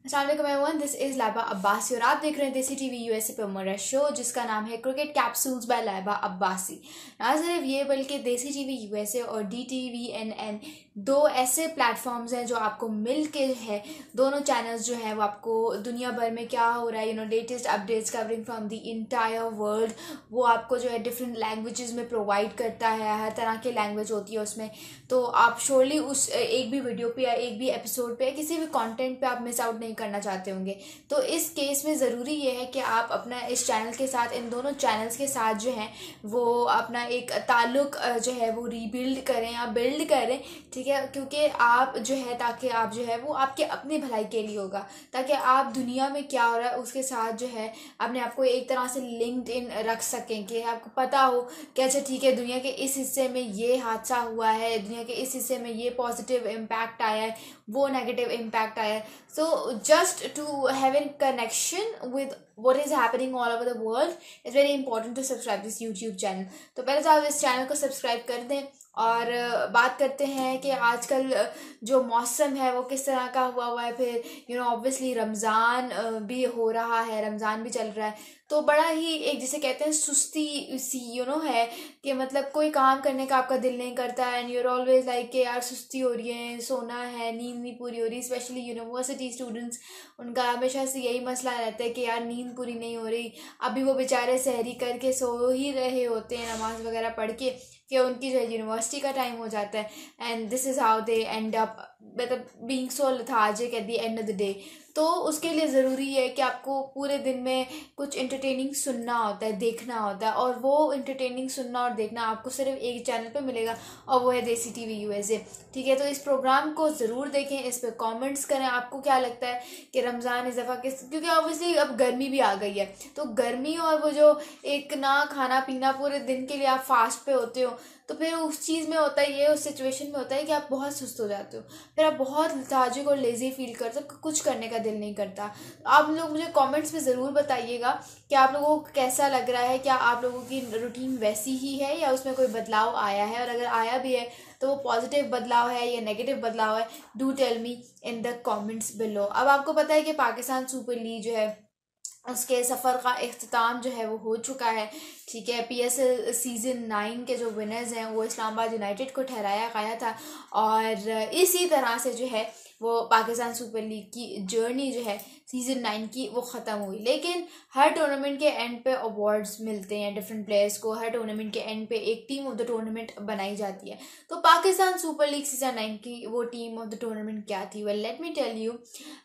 अस्सलाम वालेकुम everyone, this is Laiba Abbasi और आप देख रहे हैं देसी टीवी यूएसए पे मेरा शो जिसका नाम है cricket capsules by Laiba Abbasi. ना सिर्फ ये बल्कि देसी टीवी यूएसए और DTV दो ऐसे प्लेटफॉर्म्स हैं जो आपको मिल के है, दोनों चैनल्स जो हैं वो आपको दुनिया भर में क्या हो रहा है latest updates covering from the entire world वो आपको जो है डिफरेंट लैंग्वेजेस में प्रोवाइड करता है। हर तरह की लैंग्वेज होती है उसमें, तो आप श्योरली उस एक भी वीडियो पे या एक भी एपिसोड पे या किसी भी कंटेंट पे आप मिस आउट नहीं करना चाहते होंगे। तो इस केस में ज़रूरी ये है कि आप अपना इस चैनल के साथ, इन दोनों चैनल्स के साथ जो है वो अपना एक ताल्लुक जो है वो रीबिल्ड करें या बिल्ड करें, ठीक है, क्योंकि आप जो है ताकि आप जो है वो आपके अपनी भलाई के लिए होगा, ताकि आप दुनिया में क्या हो रहा है उसके साथ जो है अपने आप को एक तरह से लिंक्ड इन रख सकें कि आपको पता हो कि अच्छा ठीक है, दुनिया के इस हिस्से में ये हादसा हुआ है, दुनिया के इस हिस्से में ये पॉजिटिव इम्पैक्ट आया है, वो नेगेटिव इम्पैक्ट आया है। So just to have in connection with what is happening all over the world, it's very important to subscribe this YouTube channel। तो पहले तो आप इस चैनल को सब्सक्राइब कर दें और बात करते हैं कि आजकल जो मौसम है वो किस तरह का हुआ है। फिर ऑब्वियसली रमज़ान भी हो रहा है, रमज़ान भी चल रहा है, तो बड़ा ही एक जिसे कहते हैं सुस्ती सी है कि मतलब कोई काम करने का आपका दिल नहीं करता है एंड यूर ऑलवेज लाइक कि यार सुस्ती हो रही है, सोना है, नींद नहीं पूरी हो रही। स्पेशली यूनिवर्सिटी स्टूडेंट्स, उनका हमेशा से यही मसला रहता है कि यार नींद पूरी नहीं हो रही। अभी वो बेचारे सहरी करके सो ही रहे होते हैं नमाज वगैरह पढ़ के कि उनकी जो है यूनिवर्सिटी का टाइम हो जाता है and this is how they end up मतलब being so lethargic at the end of the day. तो उसके लिए ज़रूरी है कि आपको पूरे दिन में कुछ इंटरटेनिंग सुनना होता है, देखना होता है, और वो इंटरटेनिंग सुनना और देखना आपको सिर्फ एक चैनल पे मिलेगा और वो है देसी टीवी यूएसए, ठीक है। तो इस प्रोग्राम को ज़रूर देखें, इस पर कमेंट्स करें आपको क्या लगता है कि रमज़ान इस दफ़ा किस, क्योंकि ऑब्वियसली अब गर्मी भी आ गई है, तो गर्मी और वो जो एक ना खाना पीना पूरे दिन के लिए आप फास्ट पे होते हो, तो फिर उस चीज़ में होता है ये, उस सिचुएशन में होता है कि आप बहुत सुस्त हो जाते हो, फिर आप बहुत लेथार्जिक और लेज़ी फील करते हो, कुछ करने का दिल नहीं करता। आप लोग मुझे कमेंट्स में ज़रूर बताइएगा कि आप लोगों को कैसा लग रहा है, क्या आप लोगों की रूटीन वैसी ही है या उसमें कोई बदलाव आया है, और अगर आया भी है तो वो पॉजिटिव बदलाव है या नेगेटिव बदलाव है। Do tell me in the comments below. अब आपको पता है कि पाकिस्तान सुपर लीग जो है उसके सफ़र का इख्तिताम जो है वो हो चुका है, ठीक है। PSL सीज़न 9 के जो विनर्स हैं वो इस्लामाबाद यूनाइटेड को ठहराया गया था, और इसी तरह से जो है वो पाकिस्तान सुपर लीग की जर्नी जो है सीज़न 9 की वो ख़त्म हुई। लेकिन हर टूर्नामेंट के एंड पे अवार्ड्स मिलते हैं डिफरेंट प्लेयर्स को, हर टूर्नामेंट के एंड पे एक टीम ऑफ द टूर्नामेंट बनाई जाती है। तो पाकिस्तान सुपर लीग सीज़न 9 की वो टीम ऑफ द टूर्नामेंट क्या थी? Well let me tell you.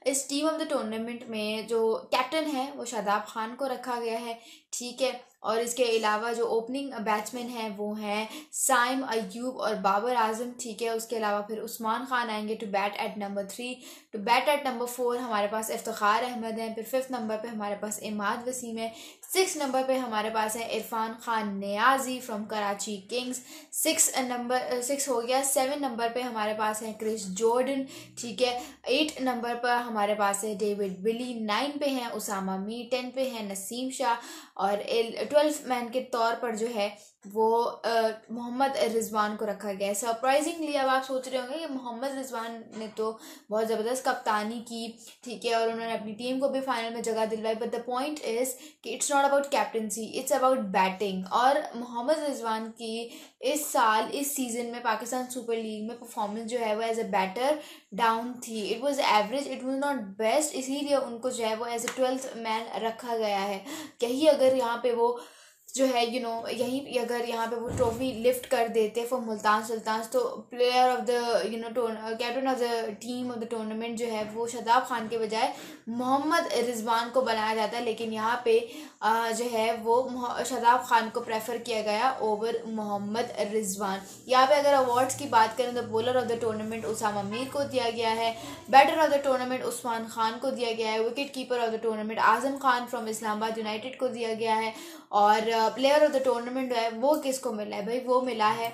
इस टीम ऑफ द टूर्नामेंट में जो कैप्टन है वो शादाब खान को रखा गया है, ठीक है, और इसके अलावा जो ओपनिंग बैट्समैन हैं वो हैं साइम अयूब और बाबर आजम, ठीक है। उसके अलावा फिर उस्मान खान आएंगे to bat at number 3। To bat at number 4 हमारे पास इफ्तिखार अहमद हैं। फिर 5th नंबर पे हमारे पास इमाद वसीम है। 6th नंबर पे हमारे पास है इरफान खान नियाजी फ्रॉम कराची किंग्स। 6 हो गया। 7 नंबर पे हमारे पास है क्रिस जॉर्डन, ठीक है। 8 नंबर पर हमारे पास है डेविड विली। 9 पे हैं उसामा मीर। 10 पे है नसीम शाह, और 12th मैन के तौर पर जो है वो मोहम्मद रिजवान को रखा गया है। सरप्राइजिंगली अब आप सोच रहे होंगे कि मोहम्मद रिजवान ने तो बहुत ज़बरदस्त कप्तानी की, ठीक है, और उन्होंने अपनी टीम को भी फाइनल में जगह दिलवाई, बट द पॉइंट इज़ कि it's not about captaincy, it's about batting. और मोहम्मद रिजवान की इस साल इस सीज़न में पाकिस्तान सुपर लीग में परफॉर्मेंस जो है वो एज अ बैटर डाउन थी। It was average, it was not best, इसीलिए उनको जो है वो एज अ 12th मैन रखा गया है। यही अगर यहाँ पे वो जो है यहीं अगर यहाँ पे वो ट्रॉफी लिफ्ट कर देते फॉर मुल्तान सुल्तान, तो player of the captain of the team of the tournament जो है वो शादाब खान के बजाय मोहम्मद रिजवान को बनाया जाता है। लेकिन यहाँ पे जो है वो शादाब खान को प्रेफर किया गया ओवर मोहम्मद रिजवान। यहाँ पे अगर अवार्ड्स की बात करें तो bowler of the tournament Usama Mir को दिया गया है। Batter of the tournament Usman Khan को दिया गया है। Wicket keeper of the tournament Azam Khan from Islamabad United को दिया गया है। और प्लेयर ऑफ द टूर्नामेंट जो है वो किसको मिला है भाई? वो मिला है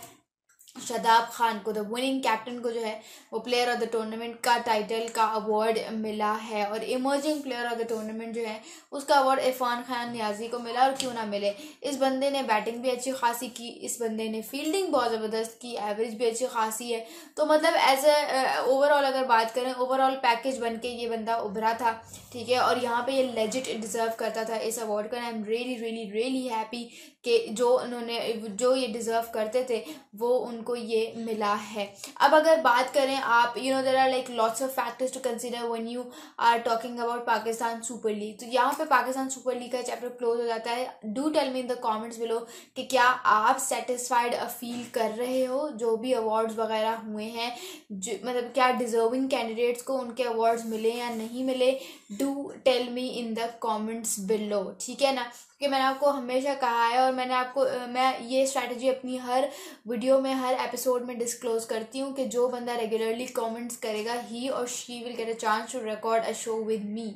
शादाब खान को, द विनिंग कैप्टन को जो है वो प्लेयर ऑफ द टूर्नामेंट का टाइटल का अवार्ड मिला है। और emerging player of the tournament जो है उसका अवार्ड इरफान खान नियाजी को मिला। और क्यों ना मिले, इस बंदे ने बैटिंग भी अच्छी खासी की, इस बंदे ने फील्डिंग बहुत ज़बरदस्त की, एवरेज भी अच्छी खासी है। तो मतलब एज ए ओवरऑल अगर बात करें, ओवरऑल पैकेज बन के ये बंदा उभरा था, ठीक है। और यहाँ पे ये लेजिट डिजर्व करता था इस अवार्ड का। I am really really really happy कि जो ये डिज़र्व करते थे वो उनको ये मिला है। अब अगर बात करें आप, there are like lots of factors to consider when you are talking about Pakistan super league. तो यहाँ पे पाकिस्तान सुपर लीग का चैप्टर क्लोज हो जाता है। Do tell me in the comments below कि क्या आप सेटिस्फाइड फील कर रहे हो जो भी अवार्ड्स वगैरह हुए हैं, मतलब क्या डिजर्विंग कैंडिडेट्स को उनके अवार्ड्स मिले या नहीं मिले। Do tell me in the comments below, ठीक है ना। कि मैंने आपको हमेशा कहा है और मैं ये स्ट्रैटेजी अपनी हर वीडियो में, हर एपिसोड में डिस्क्लोज करती हूँ कि जो बंदा रेगुलरली कमेंट्स करेगा ही और she will get a chance to record a show with me,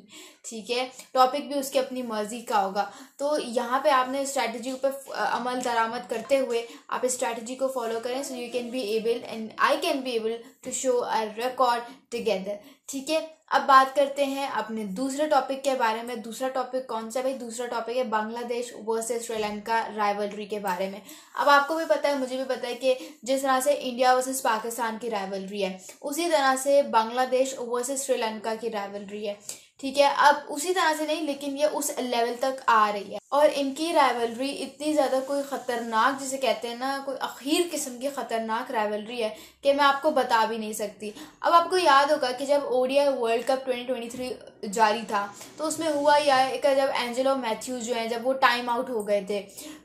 ठीक है। टॉपिक भी उसकी अपनी मर्जी का होगा। तो यहाँ पे आपने स्ट्रैटेजी पर अमल दरामद करते हुए आप इस स्ट्रैटेजी को फॉलो करें, so you can be able and I can be able to show a record together, ठीक है। अब बात करते हैं अपने दूसरे टॉपिक के बारे में। दूसरा टॉपिक कौन सा भाई? दूसरा टॉपिक है बांग्लादेश वर्सेस श्रीलंका राइवलरी के बारे में। अब आपको भी पता है, मुझे भी पता है कि जिस तरह से इंडिया वर्सेस पाकिस्तान की राइवलरी है, उसी तरह से बांग्लादेश वर्सेस श्रीलंका की राइवलरी है, ठीक है। अब उसी तरह से नहीं, लेकिन ये उस लेवल तक आ रही है। और इनकी राइवलरी इतनी ज़्यादा कोई ख़तरनाक, जिसे कहते हैं ना, कोई अखीर किस्म की ख़तरनाक राइवलरी है कि मैं आपको बता भी नहीं सकती। अब आपको याद होगा कि जब ओडीआई वर्ल्ड कप 2023 जारी था तो उसमें हुआ यह कि जब एंजेलो मैथ्यूज जो हैं, जब वो टाइम आउट हो गए थे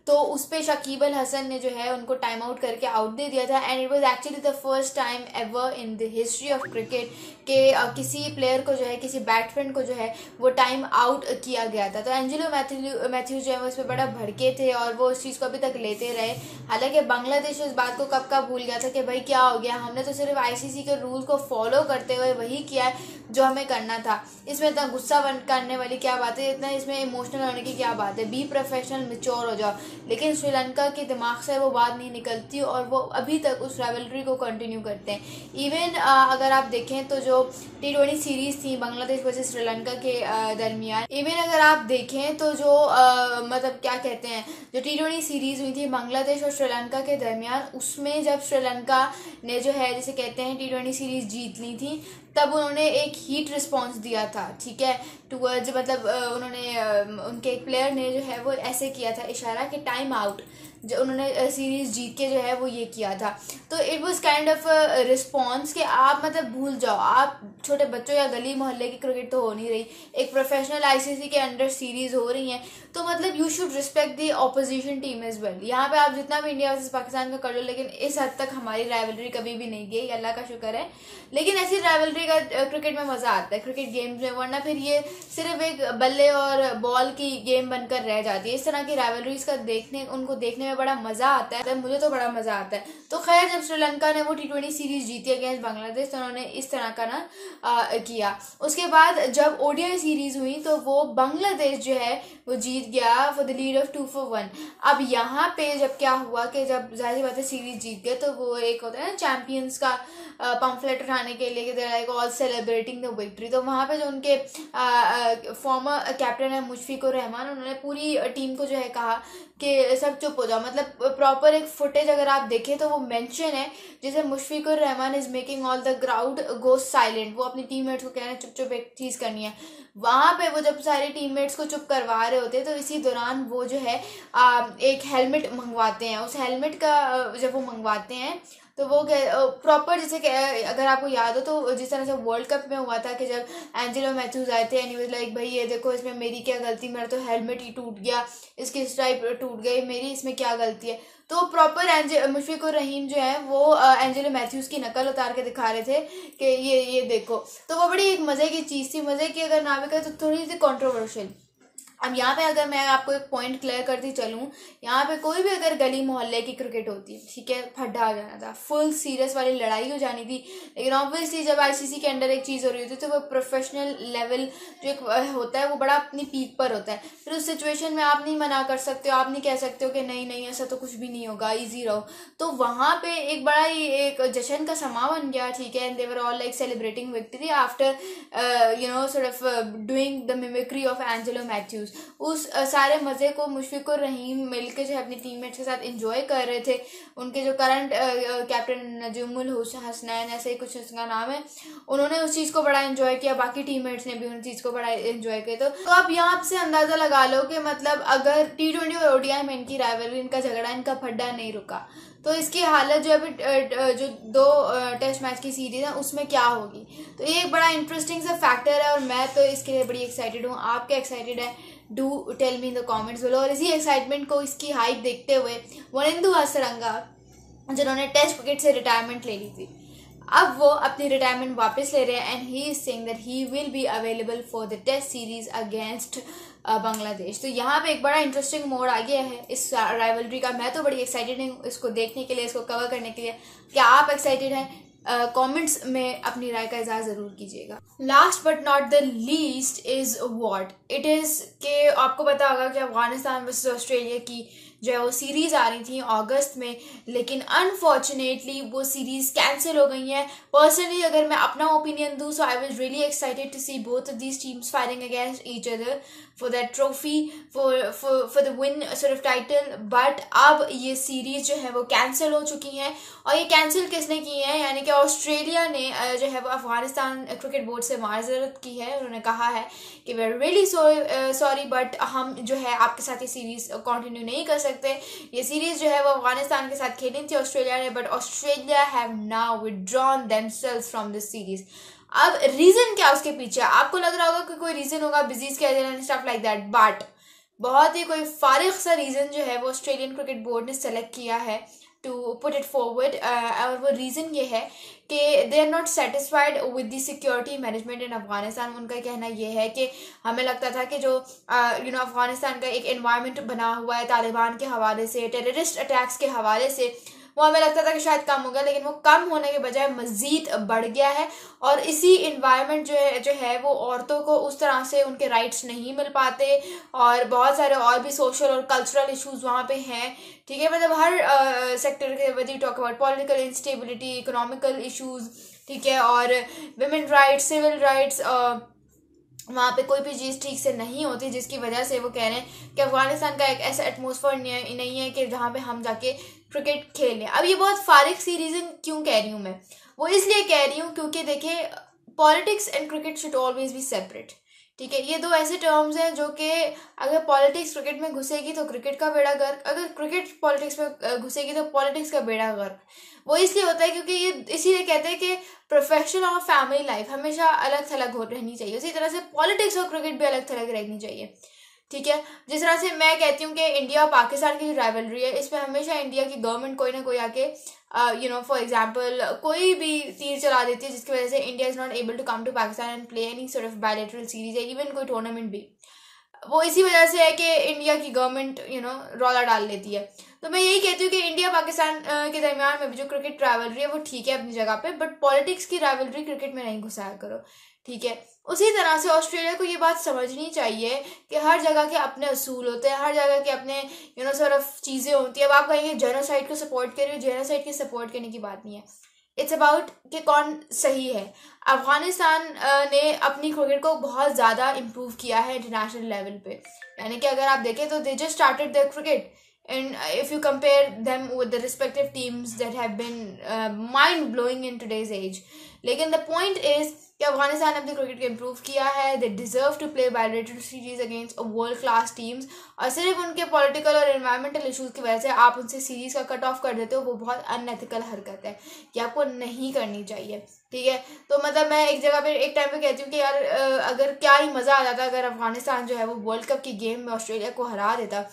तो उस पर शकीब अल हसन ने जो है उनको टाइम आउट करके आउट दे दिया था। And it was actually the first time ever in the history of cricket कि किसी प्लेयर को जो है, किसी बैट्समैन को जो है वो टाइम आउट किया गया था। तो एंजेलो मैथ्यूज जो है वो इस पर बड़ा भड़के थे और वो उस चीज़ को अभी तक लेते रहे। हालांकि बांग्लादेश इस बात को कब कब भूल गया था कि भाई क्या हो गया, हमने तो सिर्फ आईसीसी के रूल को फॉलो करते हुए वही किया है जो हमें करना था। इसमें इतना गुस्सा करने वाली क्या बात है, इतना इसमें इमोशनल होने की क्या बात है? बी प्रोफेशनल, मैच्योर हो जाओ। लेकिन श्रीलंका के दिमाग से वो बात नहीं निकलती और वो अभी तक उस राइवलरी को कंटिन्यू करते हैं। इवन अगर आप देखें तो जो T20 सीरीज थी बांग्लादेश वर्सेस श्रीलंका के दरमियान, इवन अगर आप देखें तो जो मतलब क्या कहते हैं, जो T20 सीरीज हुई थी बांग्लादेश और श्रीलंका के दरमियान, उसमें जब श्रीलंका ने जो है, जिसे कहते हैं, T20 सीरीज जीत ली थी, तब उन्होंने एक हीट रिस्पॉन्स दिया था, ठीक है, टूवर्ड्स, मतलब उन्होंने उनके एक प्लेयर ने जो है वो ऐसे किया था इशारा कि टाइम आउट, जो उन्होंने सीरीज जीत के जो है वो ये किया था। तो it was kind of response कि आप मतलब भूल जाओ, आप छोटे बच्चों या गली मोहल्ले की क्रिकेट तो हो नहीं रही, एक प्रोफेशनल आईसीसी के अंडर सीरीज हो रही हैं, तो मतलब you should respect the opposition team as well. यहाँ पे आप जितना भी इंडिया वर्सेस पाकिस्तान का कर लो, लेकिन इस हद तक हमारी राइवलरी कभी भी नहीं गई, अल्लाह का शुक्र है। लेकिन ऐसी राइवलरी का क्रिकेट में मज़ा आता है, क्रिकेट गेम्स में, वरना फिर ये सिर्फ एक बल्ले और बॉल की गेम बनकर रह जाती है। इस तरह की राइवलरीज का उनको देखने में बड़ा मज़ा आता है, मुझे तो बड़ा मज़ा आता है। तो खैर, जब श्रीलंका ने वो T20 सीरीज जीती अगेंस्ट बांग्लादेश तो उन्होंने इस तरह का ना किया। उसके बाद जब ओडीआई सीरीज हुई तो वो बांग्लादेश जो है वो जीत गया फॉर द लीड ऑफ 2-1। अब यहाँ पे जब क्या हुआ कि जब जाहिर सी बात है सीरीज जीत गए तो वो एक होता है ना चैंपियंस का पंफलेट उठाने के लिए, कि like all celebrating the victory. तो वहाँ पे जो उनके फॉर्मर कैप्टन है मुशफिकुर रहमान, उन्होंने पूरी टीम को जो है कहा कि सब चुप हो जाओ। मतलब प्रॉपर एक फुटेज अगर आप देखें तो वो मेंशन है जैसे Mushfiqur Rahman is making all the crowd go silent. वो अपनी टीममेट्स को कह रहे हैं चुप चुप एक चीज़ करनी है। वहाँ पे वो जब सारे टीममेट्स को चुप करवा रहे होते तो इसी दौरान वो जो है एक हेलमेट मंगवाते हैं। उस हेलमेट का जब वो मंगवाते हैं तो वो प्रॉपर, जैसे कि अगर आपको याद हो तो जिस तरह से वर्ल्ड कप में हुआ था कि जब एंजेलो मैथ्यूज आए थे एंड ही वाज लाइक भाई ये देखो इसमें मेरी क्या गलती, मेरा तो हेलमेट ही टूट गया, इसकी स्ट्राइप टूट गई, मेरी इसमें क्या गलती है। तो प्रॉपर मुशफिकुर रहीम जो है वो एंजेलो मैथ्यूज की नकल उतार के दिखा रहे थे कि ये देखो। तो वो बड़ी एक मज़े की चीज़ थी, मज़े की अगर ना भी कहे तो थोड़ी सी कॉन्ट्रोवर्शियल। अब यहाँ पे अगर मैं आपको एक पॉइंट क्लियर करती चलूँ, यहाँ पे कोई भी अगर गली मोहल्ले की क्रिकेट होती है, ठीक है, फड्डा आ जाना था, फुल सीरियस वाली लड़ाई हो जानी थी। लेकिन ऑब्वियसली जब आईसीसी के अंडर एक चीज़ हो रही होती है तो वो प्रोफेशनल लेवल जो एक होता है वो बड़ा अपनी पीक पर होता है। फिर उस सिचुएशन में आप नहीं मना कर सकते हो, आप नहीं कह सकते हो कि नहीं नहीं ऐसा तो कुछ भी नहीं होगा, ईजी रहो। तो वहाँ पे एक बड़ा ही एक जश्न का समा बन गया, ठीक है, and they were all like celebrating victory after sort of doing the mimicry of Angelo Mathews. उस सारे मज़े को मुशफिक और रहीम मिलकर जो है अपनी टीममेट्स के साथ एंजॉय कर रहे थे। उनके जो करंट कैप्टन नजमुल हसनैन, ऐसे ही कुछ उसका नाम है, उन्होंने उस चीज़ को बड़ा एंजॉय किया, बाकी टीममेट्स ने भी उन चीज़ को बड़ा एंजॉय किया। तो आप यहाँ से अंदाज़ा लगा लो कि मतलब अगर T20 और ODI में इनकी राइवलरी, इनका झगड़ा, इनका फड्डा नहीं रुका तो इसकी हालत जो अभी जो 2 टेस्ट मैच की सीरीज है उसमें क्या होगी। तो ये एक बड़ा इंटरेस्टिंग सा फैक्टर है और मैं तो इसके लिए बड़ी एक्साइटेड हूँ। आप क्या एक्साइटेड है? Do tell me in the comments below. और इसी एक्साइटमेंट को, इसकी हाइप देखते हुए वनिंदु हसरंगा, जिन्होंने टेस्ट क्रिकेट से रिटायरमेंट ले ली थी, अब वो अपनी रिटायरमेंट वापस ले रहे हैं and he is saying that he will be available for the test series against Bangladesh. तो यहाँ पे एक बड़ा इंटरेस्टिंग मोड आ गया है इस राइवलरी का। मैं तो बड़ी एक्साइटेड हूँ इसको देखने के लिए, इसको कवर करने के लिए। क्या आप एक्साइटेड हैं? कमेंट्स में अपनी राय का इज़हार ज़रूर कीजिएगा। Last but not the least is what it is के आपको पता होगा कि अफगानिस्तान वर्सेस ऑस्ट्रेलिया की जो है वो सीरीज़ आ रही थी अगस्त में, लेकिन अनफॉर्चुनेटली वो सीरीज़ कैंसिल हो गई हैं। पर्सनली अगर मैं अपना ओपिनियन दूँ, so I was really excited to see both of these teams fighting against each other for that trophy, for the win sort of title. But अब ये सीरीज़ जो है वो कैंसिल हो चुकी हैं, और ये कैंसिल किसने की है? यानी कि ऑस्ट्रेलिया ने जो है वो अफगानिस्तान क्रिकेट बोर्ड से माजरत की है। उन्होंने कहा है कि we are really sorry but हम जो है आपके साथ ये सीरीज़ कंटिन्यू नहीं कर सकते। ये सीरीज जो है वो अफगानिस्तान के साथ खेली थी ऑस्ट्रेलिया ने, but Australia have now withdrawn themselves from this series. अब रीजन क्या उसके पीछे? आपको लग रहा होगा कि कोई रीजन होगा, बिजीज के and stuff like that, but बहुत ही कोई फारिग सा रीजन जो है वो ऑस्ट्रेलियन क्रिकेट बोर्ड ने सेलेक्ट किया है टू पुट इट फॉरवर्ड। और वो रीज़न ये है कि they are not satisfied with the security management in Afghanistan. उनका कहना ये है कि हमें लगता था कि जो अफगानिस्तान का एक एनवायरनमेंट बना हुआ है तालिबान के हवाले से, टेररिस्ट अटैक्स के हवाले से, वो हमें लगता था कि शायद कम होगा, लेकिन वो कम होने के बजाय मज़ीद बढ़ गया है। और इसी इन्वायरमेंट जो है वो औरतों को उस तरह से उनके राइट्स नहीं मिल पाते, और बहुत सारे और भी सोशल और कल्चरल इश्यूज वहाँ पे हैं। ठीक है, मतलब हर सेक्टर के वजह talk about political instability, economical issues, ठीक है, और विमेन राइट्स, सिविल राइट्स, वहाँ पे कोई भी चीज़ ठीक से नहीं होती, जिसकी वजह से वो कह रहे हैं कि अफगानिस्तान का एक ऐसा एटमॉस्फेयर नहीं है कि जहाँ पे हम जाके क्रिकेट खेलें। अब ये बहुत फारिग सी रीज़न क्यों कह रही हूँ मैं? वो इसलिए कह रही हूँ क्योंकि देखिए, politics and cricket should always be separate. ठीक है, ये 2 ऐसे टर्म्स हैं जो कि अगर पॉलिटिक्स क्रिकेट में घुसेगी तो क्रिकेट का बेड़ा गर्क, अगर क्रिकेट पॉलिटिक्स में घुसेगी तो पॉलिटिक्स का बेड़ा गर्क। वो इसलिए होता है क्योंकि ये इसीलिए कहते हैं कि प्रोफेशनल और फैमिली लाइफ हमेशा अलग थलग हो रहनी चाहिए, उसी तरह से पॉलिटिक्स और क्रिकेट भी अलग थलग रहनी चाहिए। ठीक है, जिस तरह से मैं कहती हूँ कि इंडिया और पाकिस्तान की जो राइवलरी है, इसमें हमेशा इंडिया की गवर्नमेंट कोई ना कोई आके फॉर एग्जाम्पल कोई भी तीर चला देती है, जिसकी वजह से India is not able to come to Pakistan and play any sort of bilateral series या इवन कोई टूर्नामेंट भी। वो इसी वजह से है कि इंडिया की गवर्नमेंट रौला डाल लेती है। तो मैं यही कहती हूँ कि इंडिया पाकिस्तान के दरमियान में भी जो क्रिकेट राइवलरी है वो ठीक है अपनी जगह पे, बट पॉलिटिक्स की राइवलरी क्रिकेट में नहीं घुसाया करो। ठीक है, उसी तरह से ऑस्ट्रेलिया को ये बात समझनी चाहिए कि हर जगह के अपने असूल होते हैं, हर जगह के अपने सॉर्ट ऑफ चीज़ें होती है। अब आप कहेंगे जेनोसाइड को सपोर्ट करिए, जेनोसाइड की सपोर्ट करने की बात नहीं है। इट्स अबाउट कि कौन सही है। अफगानिस्तान ने अपनी क्रिकेट को बहुत ज़्यादा इम्प्रूव किया है इंटरनेशनल लेवल पे, यानी कि अगर आप देखें तो they just started their cricket, and if you compare them with the respective teams that have been mind blowing in today's age, लेकिन the point is कि अफगानिस्तान ने अपनी क्रिकेट को इम्प्रूव किया है। They deserve to play bilateral series against world class teams, और सिर्फ उनके पॉलिटिकल और एनवायरमेंटल इशूज़ की वजह से आप उनसे सीरीज़ का कट ऑफ कर देते हो, वो बहुत अनएथिकल हरकत है, ये आपको नहीं करनी चाहिए। ठीक है, तो मतलब मैं एक जगह पे एक टाइम पे कहती हूँ कि यार अगर क्या ही मज़ा आ जाता अगर अफगानिस्तान जो है वो वर्ल्ड कप की गेम में ऑस्ट्रेलिया को हरा देता,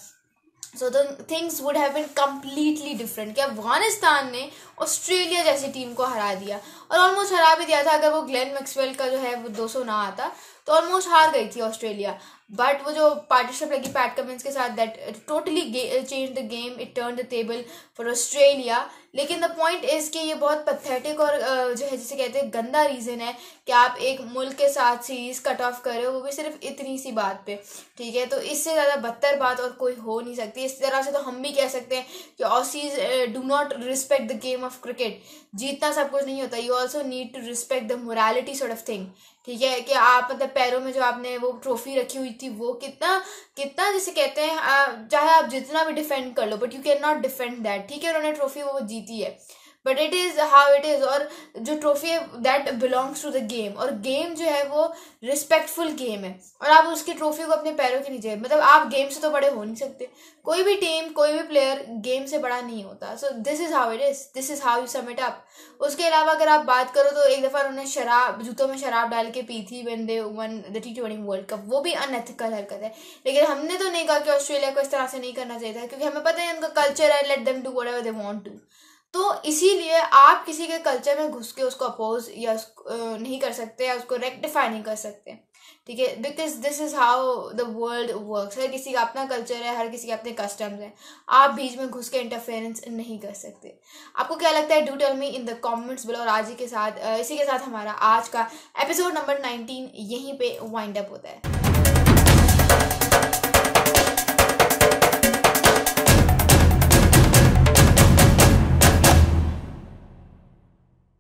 so the things would have been completely different. कि अफगानिस्तान ने ऑस्ट्रेलिया जैसी टीम को हरा दिया, और ऑलमोस्ट हरा भी दिया था। अगर वो ग्लेन मैक्सवेल का जो है वो 200 ना आता तो ऑलमोस्ट हार गई थी ऑस्ट्रेलिया। बट वो जो पार्टनरशिप लगी पैट कमिंस के साथ, that totally change the game, it turn the table for Australia. लेकिन द पॉइंट इज़ कि ये बहुत पथेटिक और जो है जिसे कहते हैं गंदा रीज़न है कि आप एक मुल्क के साथ सीरीज़ कट ऑफ कर रहे हो, वो भी सिर्फ इतनी सी बात पे। ठीक है, तो इससे ज़्यादा बदतर बात और कोई हो नहीं सकती। इस तरह से तो हम भी कह सकते हैं कि Aussies do not respect the game of cricket. जीतना सब कुछ नहीं होता, you also need to respect the morality sort of thing. ठीक है, कि आप मतलब पैरों में जो आपने वो ट्रॉफी रखी हुई थी वो कितना कितना जिसे कहते हैं, चाहे आप जितना भी डिफेंड कर लो, but you can not defend that. ठीक है, उन्होंने ट्रॉफी वो जीती है, but it is how it is. और जो ट्रॉफी है that belongs to the game, और गेम जो है वो रिस्पेक्टफुल गेम है, और आप उसकी ट्रॉफी को अपने पैरों के नीचे, मतलब आप गेम से तो बड़े हो नहीं सकते। कोई भी टीम, कोई भी प्लेयर गेम से बड़ा नहीं होता। So this is how it is, this is how you sum it up. उसके अलावा अगर आप बात करो तो एक दफ़ा उन्होंने शराब, जूतों में शराब डाल के पी थी when they one the T20 world cup, वो भी अनएथिकल हरकत है। लेकिन हमने तो नहीं कहा कि ऑस्ट्रेलिया को इस तरह से नहीं करना चाहिए था, क्योंकि हमें पता है उनका कल्चर है, let them do whatever they want to. तो इसीलिए आप किसी के कल्चर में घुस के उसको अपोज या नहीं कर सकते, या उसको रेक्टिफाई नहीं कर सकते। ठीक है, because this is how the world works. हर किसी का अपना कल्चर है, हर किसी के अपने कस्टम्स हैं, आप बीच में घुस के इंटरफेरेंस नहीं कर सकते। आपको क्या लगता है, do tell me in the comments below. और आज ही के साथ इसी के साथ हमारा आज का एपिसोड नंबर 19 यहीं पे वाइंड अप होता है।